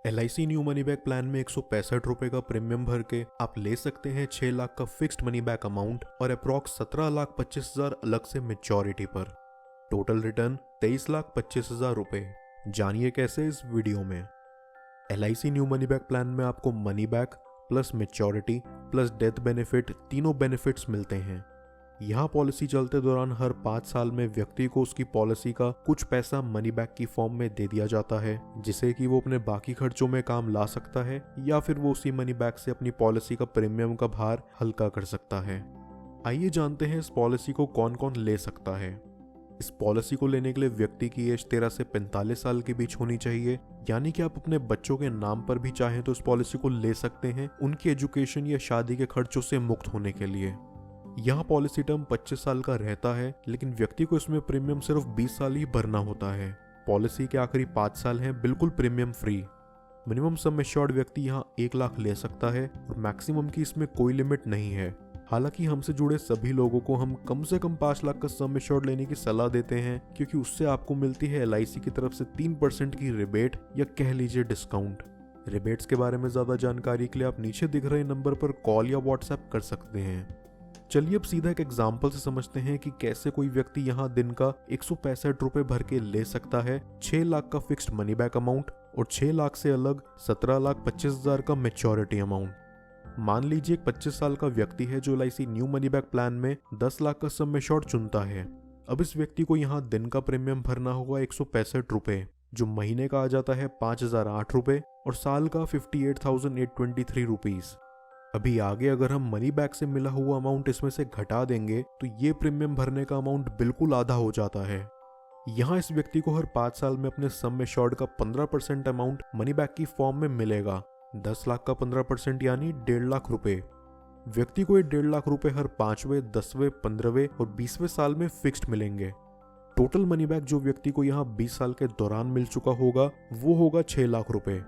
LIC new money back plan में 165 रुपए का प्रीमियम भर के आप ले सकते हैं 6 लाख का फिक्स्ड मनी बैक अमाउंट और अप्रॉक्स 17,25,000 अलग से मेच्योरिटी पर। टोटल रिटर्न 23,25,000 रुपए। जानिए कैसे इस वीडियो में। LIC new money back plan में आपको money back plus maturity plus death benefit तीनों बेनिफिट्स मिलते हैं। यहाँ पॉलिसी चलते दौरान हर 5 साल में व्यक्ति को उसकी पॉलिसी का कुछ पैसा मनी बैक की फॉर्म में दे दिया जाता है, जिसे कि वो अपने बाकी खर्चों में काम ला सकता है या फिर वो उसी मनी बैक से अपनी पॉलिसी का प्रीमियम का भार हल्का कर सकता है। आइए जानते हैं इस पॉलिसी को कौन कौन ले सकता है। इस पॉलिसी को लेने के लिए व्यक्ति की एज 13 से 45 साल के बीच होनी चाहिए, यानी कि आप अपने बच्चों के नाम पर भी चाहें तो इस पॉलिसी को ले सकते हैं उनकी एजुकेशन या शादी के खर्चों से मुक्त होने के लिए। यहाँ पॉलिसी टर्म 25 साल का रहता है, लेकिन व्यक्ति को इसमें प्रीमियम सिर्फ 20 साल ही भरना होता है। पॉलिसी के आखिरी 5 साल हैं बिल्कुल premium free. Minimum sum assured व्यक्ति यहाँ 1 लाख ले सकता है और मैक्सिमम की इसमें कोई लिमिट नहीं है। हालांकि हमसे जुड़े सभी लोगों को हम कम से कम 5 लाख का सम एश्योर्ड लेने की सलाह देते हैं, क्योंकि उससे आपको मिलती है LIC की तरफ से 3% की रिबेट या कह लीजिए डिस्काउंट। रिबेट्स के बारे में ज्यादा जानकारी के लिए आप नीचे दिख रहे नंबर पर कॉल या व्हाट्सएप कर सकते हैं। चलिए अब सीधा एक एग्जाम्पल से समझते हैं कि कैसे कोई व्यक्ति यहाँ दिन का 165 रुपए भर के ले सकता है 6 लाख का फिक्स्ड मनी बैक अमाउंट और 6 लाख से अलग 17,25,000 का मेच्योरिटी अमाउंट। मान लीजिए एक 25 साल का व्यक्ति है जो LIC new money back plan में 10 लाख का सम एश्योर्ड चुनता है। अब इस व्यक्ति को यहाँ दिन का प्रीमियम भरना होगा 165 रुपए, जो महीने का आ जाता है 5,008 रुपए और साल का 58,823 रुपीज। अभी आगे अगर हम मनी बैक से मिला हुआ अमाउंट इसमें से घटा देंगे तो ये प्रीमियम भरने का अमाउंट बिल्कुल आधा हो जाता है। यहाँ इस व्यक्ति को हर 5 साल में अपने सम एश्योर्ड का 15% अमाउंट मनी बैक की फॉर्म में मिलेगा। 10 लाख का 15% यानी 1.5 लाख रुपए। व्यक्ति को ये 1.5 लाख रुपए हर 5वें, 10वें, 15वें और 20वें साल में फिक्स्ड मिलेंगे। टोटल मनी बैक जो व्यक्ति को यहाँ 20 साल के दौरान मिल चुका होगा वो होगा 6 लाख रुपए,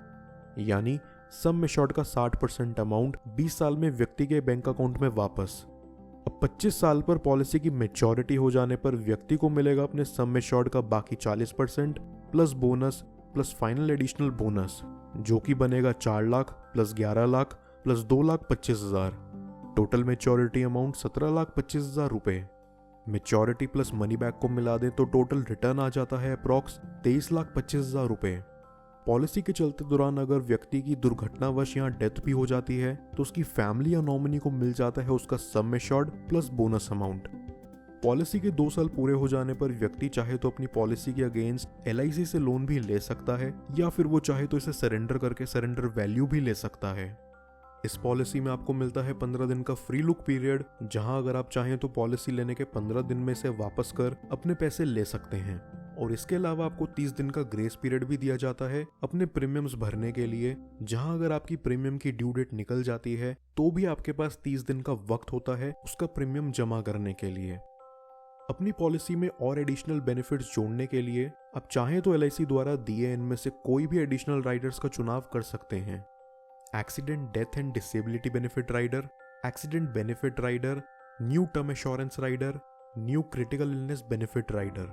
यानी सम एश्योर्ड का 60% अमाउंट 20 साल में व्यक्ति के बैंक अकाउंट में वापस। अब 25 साल पर पॉलिसी की मेच्योरिटी हो जाने पर व्यक्ति को मिलेगा अपने सम एश्योर्ड का बाकी 40% plus bonus plus final additional bonus, जो कि बनेगा 4 lakh plus 11 lakh plus 2,25,000। Total maturity amount 17,25,000 रुपए। मेच्योरिटी प्लस मनी बैक को मिला दें तो टोटल रिटर्न आ जाता है अप्रॉक्स 23,25,000 रुपए। पॉलिसी के चलते दौरान अगर व्यक्ति की दुर्घटनावश यहाँ डेथ भी हो जाती है तो उसकी फैमिली या नॉमिनी को मिल जाता है उसका sum assured plus bonus amount. Policy के 2 साल पूरे हो जाने पर व्यक्ति चाहे तो अपनी पॉलिसी के अगेंस्ट LIC से लोन भी ले सकता है या फिर वो चाहे तो इसे सरेंडर करके सरेंडर वैल्यू भी ले सकता है। इस पॉलिसी में आपको मिलता है 15 दिन का फ्री लुक पीरियड, जहां अगर आप चाहें तो पॉलिसी लेने के 15 दिन में से वापस कर अपने पैसे ले सकते हैं। और इसके अलावा आपको 30 दिन का ग्रेस पीरियड भी दिया जाता है अपने प्रीमियम्स भरने के लिए, जहां अगर आपकी प्रीमियम की ड्यू डेट निकल जाती है तो भी आपके पास 30 दिन का वक्त होता है उसका प्रीमियम जमा करने के लिए। अपनी पॉलिसी में और एडिशनल बेनिफिट्स जोड़ने के लिए आप चाहें तो LIC द्वारा दिए इनमें से कोई भी एडिशनल राइडर्स का चुनाव कर सकते हैं। Accident death and disability benefit rider, accident benefit rider, new term assurance rider, new critical illness benefit rider.